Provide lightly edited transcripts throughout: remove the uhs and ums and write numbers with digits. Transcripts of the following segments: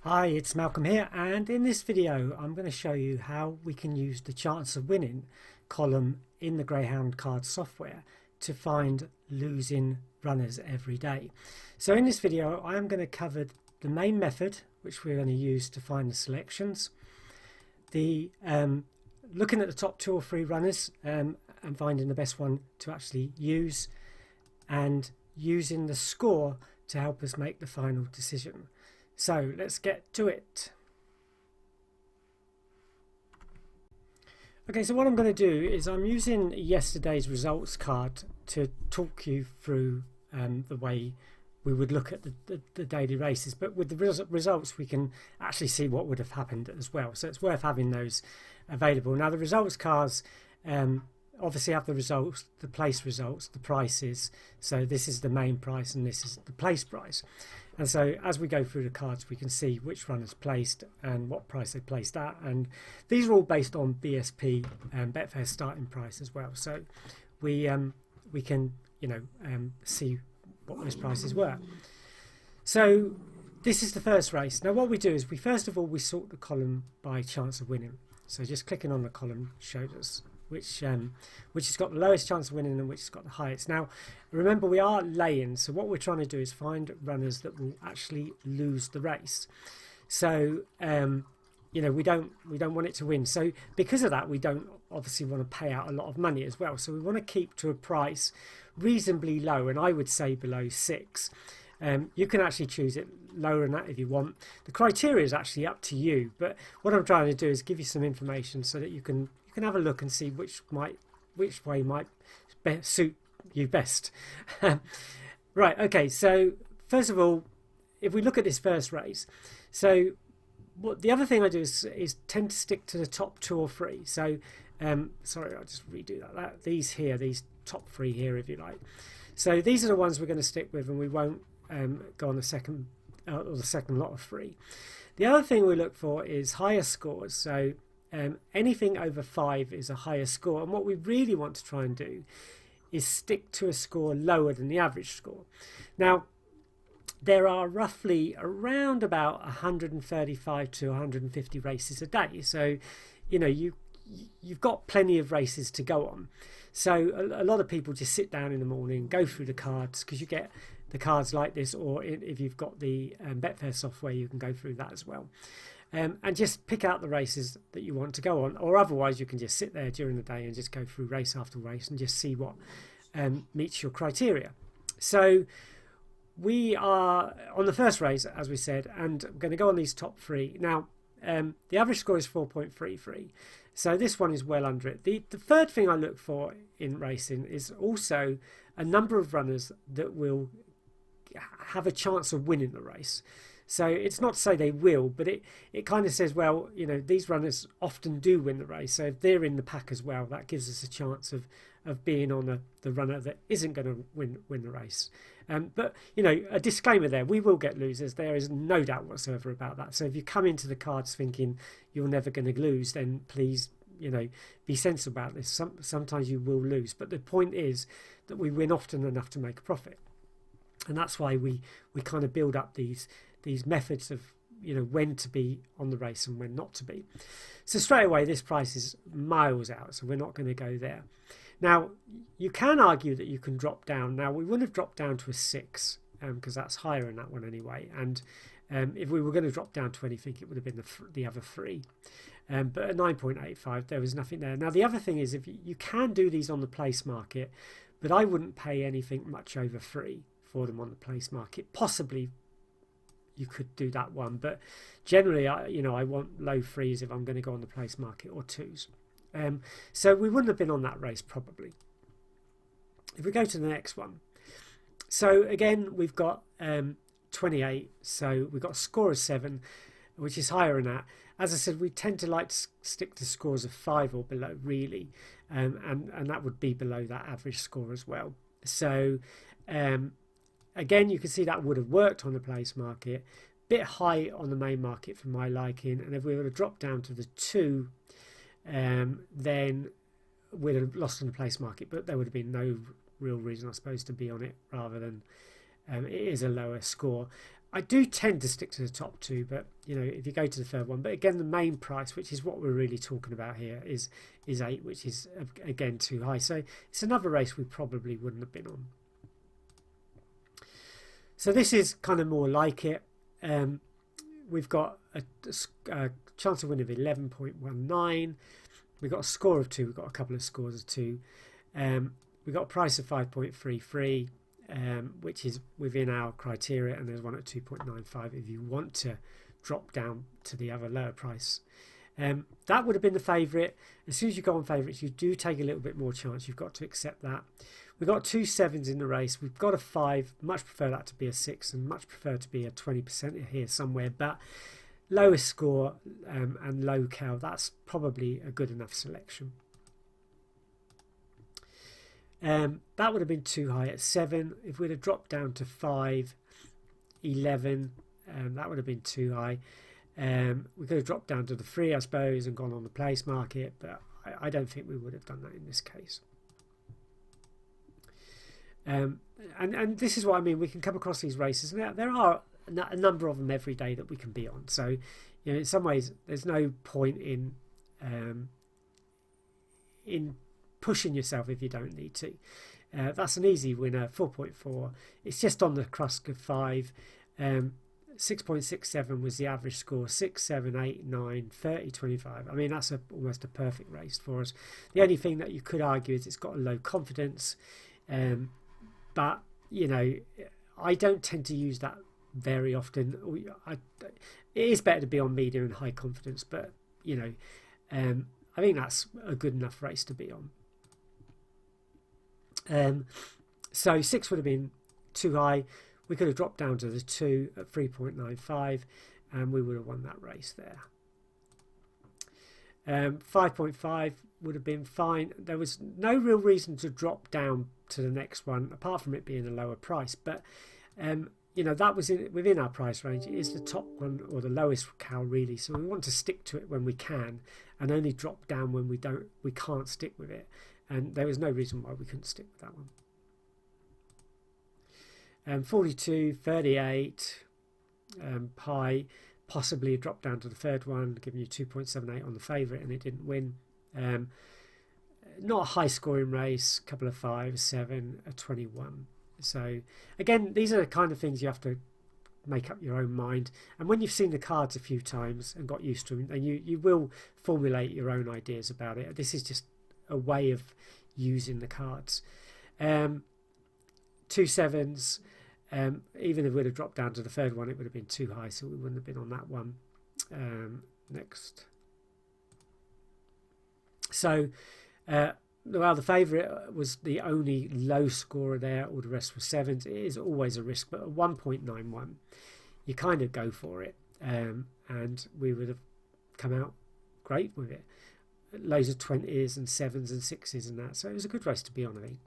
Hi, it's Malcolm here, and in this video I'm going to show you how we can use the chance of winning column in the Greyhound card software to find losing runners every day. So in this video I am going to cover the main method which we're going to use to find the selections, the looking at the top two or three runners and finding the best one to actually use, and using the score to help us make the final decision. So let's get to it. Okay, so what I'm going to do is I'm using yesterday's results card to talk you through the way we would look at the daily races, but with the results we can actually see what would have happened as well, so it's worth having those available. Now the results cards obviously have the results, the place results, the prices, so this is the main price and this is the place price. And so as we go through the cards we can see which runners placed and what price they placed at, and these are all based on BSP and Betfair starting price as well, so we can see what those prices were. So this is the first race. Now what we do is we first of all we sort the column by chance of winning, so just clicking on the column shows us which has got the lowest chance of winning and which has got the highest. Now remember we are laying, so what we're trying to do is find runners that will actually lose the race. So we don't want it to win, so because of that we don't obviously want to pay out a lot of money as well, so we want to keep to a price reasonably low, and I would say below 6. You can actually choose it lower than that if you want. The criteria is actually up to you, but what I'm trying to do is give you some information so that you can have a look and see which way might suit you best. Right, okay, so first of all, if we look at this first race, so what the other thing I do is tend to stick to the top two or three. So sorry, I'll just redo that. These top three here, if you like. So these are the ones we're going to stick with, and we won't go on the second lot of three. The other thing we look for is higher scores. So anything over 5 is a higher score, and what we really want to try and do is stick to a score lower than the average score. Now there are roughly around about 135 to 150 races a day, so you've got plenty of races to go on. So a lot of people just sit down in the morning, go through the cards, because you get the cards like this, or if you've got the Betfair software you can go through that as well, and just pick out the races that you want to go on, or otherwise you can just sit there during the day and just go through race after race and just see what meets your criteria. So we are on the first race, as we said, and I'm going to go on these top three. Now the average score is 4.33, so this one is well under it. The third thing I look for in racing is also a number of runners that will have a chance of winning the race. So it's not to say they will, but it kind of says, well, these runners often do win the race, so if they're in the pack as well, that gives us a chance of being on the runner that isn't going to win the race. But a disclaimer there, we will get losers, there is no doubt whatsoever about that. So if you come into the cards thinking you're never going to lose, then please be sensible about this. Sometimes you will lose, but the point is that we win often enough to make a profit, and that's why we kind of build up these methods of when to be on the race and when not to be. So straight away this price is miles out, so we're not going to go there. Now you can argue that you can drop down. Now we wouldn't have dropped down to a 6 because that's higher in that one anyway, and if we were going to drop down to anything it would have been the other three, but at 9.85 there was nothing there. Now the other thing is, if you can do these on the place market, but I wouldn't pay anything much over 3 for them on the place market. Possibly you could do that one, but generally I want low 3s if I'm going to go on the place market, or 2s. So we wouldn't have been on that race probably. If we go to the next one, so again we've got 28, so we've got a score of 7, which is higher than that. As I said, we tend to like to stick to scores of 5 or below really, and that would be below that average score as well. So again, you can see that would have worked on the place market, bit high on the main market for my liking, and if we were to drop down to the 2, then we'd have lost on the place market, but there would have been no real reason I suppose to be on it, rather than it is a lower score. I do tend to stick to the top two, but you know, if you go to the third one, but again, the main price, which is what we're really talking about here, is 8, which is again too high. So it's another race we probably wouldn't have been on. So this is kind of more like it. We've got a chance of winning of 11.19. We've got a score of 2. We've got a couple of scores of 2. We've got a price of 5.33. Which is within our criteria, and there's one at 2.95 if you want to drop down to the other lower price. That would have been the favourite. As soon as you go on favourites, you do take a little bit more chance. You've got to accept that. We've got 2 7s in the race. We've got a 5. Much prefer that to be a 6, and much prefer to be a 20% here somewhere. But lowest score and low cal, that's probably a good enough selection. That would have been too high at 7. If we'd have dropped down to 5, 11, that would have been too high. We could have dropped down to the 3, I suppose, and gone on the place market, but I don't think we would have done that in this case. And this is what I mean. We can come across these races, and there are a number of them every day that we can be on. So, you know, in some ways, there's no point in pushing yourself if you don't need to. That's an easy winner, 4.4. It's just on the cusp of 5. 6.67 was the average score. 6, 7, 8, 9, 30, 25. I mean, that's almost a perfect race for us. The only thing that you could argue is it's got a low confidence. But, you know, I don't tend to use that very often. It is better to be on medium and high confidence, but, you know, I think that's a good enough race to be on. So 6 would have been too high. We could have dropped down to the 2 at 3.95, and we would have won that race there. 5.5 would have been fine. There was no real reason to drop down to the next one, apart from it being a lower price. But you know, that was within our price range. It is the top one, or the lowest cal, really. So we want to stick to it when we can, and only drop down when we can't stick with it. And there was no reason why we couldn't stick with that one. 42, 38, high, possibly drop down to the third one, giving you 2.78 on the favourite, and it didn't win. Not a high scoring race, couple of 5, 7, a 21. So again, these are the kind of things you have to make up your own mind, and when you've seen the cards a few times and got used to them, then you will formulate your own ideas about it. This is just a way of using the cards. 2 7s, even if we'd have dropped down to the third one, it would have been too high, so we wouldn't have been on that one. Next. So well, the favourite was the only low scorer there. All the rest were 7s. It is always a risk, but at 1.91 you kind of go for it, and we would have come out great with it. Loads of 20s and 7s and 6s and that, so it was a good race to be on, I think.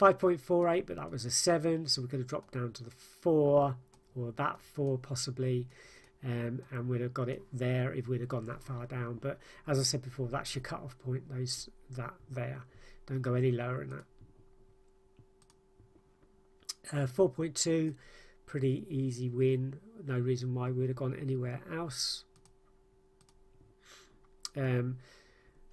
5.48, but that was a 7, so we could have dropped down to the 4, or that 4 possibly, and we'd have got it there if we'd have gone that far down. But as I said before, that's your cut-off point, that there. Don't go any lower than that. 4.2, pretty easy win. No reason why we'd have gone anywhere else.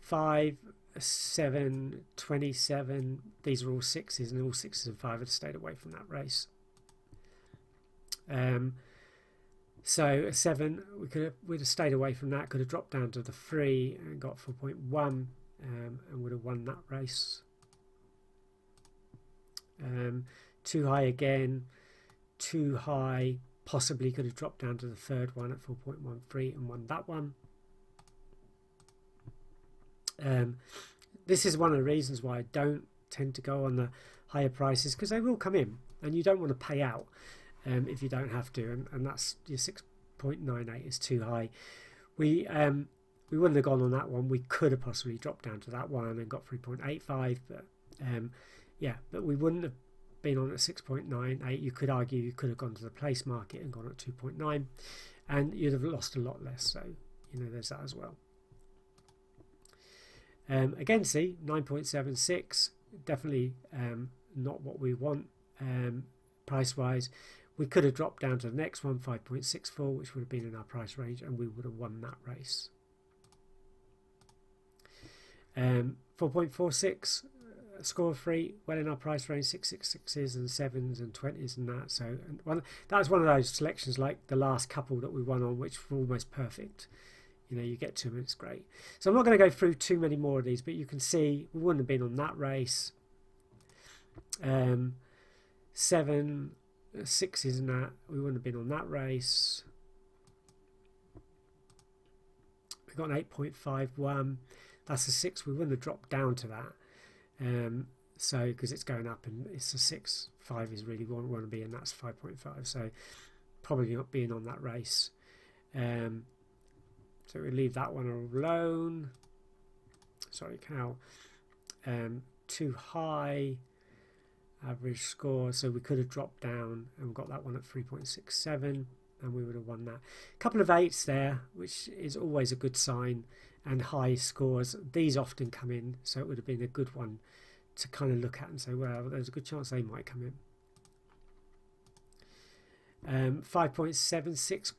5, 7, 27. These are all 6s, and all 6s and 5s have stayed away from that race. So a 7, we'd have stayed away from that. Could have dropped down to the 3 and got 4.1, and would have won that race. Too high again. Too high. Possibly could have dropped down to the third one at 4.13 and won that one. This is one of the reasons why I don't tend to go on the higher prices, because they will come in and you don't want to pay out if you don't have to, and that's your 6.98 is too high. We wouldn't have gone on that one. We could have possibly dropped down to that one and got 3.85, but yeah, but we wouldn't have been on at 6.98. You could argue you could have gone to the place market and gone at 2.9, and you'd have lost a lot less. So you know, there's that as well. Again, see, 9.76, definitely not what we want. price wise. We could have dropped down to the next one, 5.64, which would have been in our price range, and we would have won that race. 4.46 score free, well in our price range, 666s and 7s and 20s and that. So that was one of those selections like the last couple that we won on, which were almost perfect. You know, you get to them, it's great. So I'm not going to go through too many more of these, but you can see we wouldn't have been on that race. 7, 6s and that, we wouldn't have been on that race. We got an 8.51. That's a 6. We wouldn't have dropped down to that. So because it's going up and it's a 6, 5 is really what we want to be, and that's 5.5. So probably not being on that race. So we leave that one alone. Sorry, Cal. Too high average score, so we could have dropped down and got that one at 3.67, and we would have won that. A couple of 8s there, which is always a good sign, and high scores. These often come in, so it would have been a good one to kind of look at and say, well, there's a good chance they might come in. 5.76,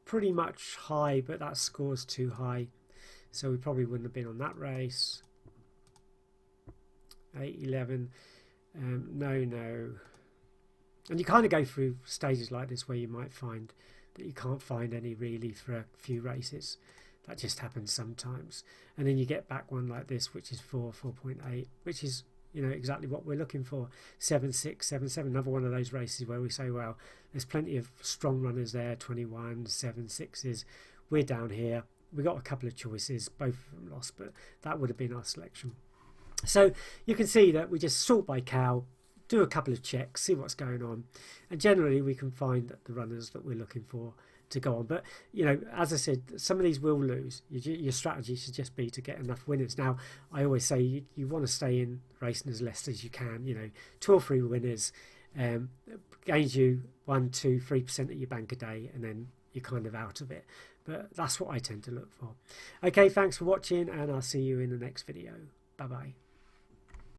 pretty much high, but that score's too high, so we probably wouldn't have been on that race. 8.11. No. And you kind of go through stages like this where you might find that you can't find any really for a few races. That just happens sometimes. And then you get back one like this, which is 4.8, which is, you know, exactly what we're looking for. 7.6, 7.7, another one of those races where we say, well, there's plenty of strong runners there, 21, 7.6s. We're down here. We got a couple of choices, both of them lost, but that would have been our selection. So you can see that we just sort by cow, do a couple of checks, see what's going on, and generally we can find the runners that we're looking for to go on. But, you know, as I said, some of these will lose. Your strategy should just be to get enough winners. Now, I always say you want to stay in racing as less as you can. You know, 2 or 3 winners gains you 1, 2, 3% of your bank a day, and then you're kind of out of it. But that's what I tend to look for. Okay, thanks for watching, and I'll see you in the next video. Bye-bye.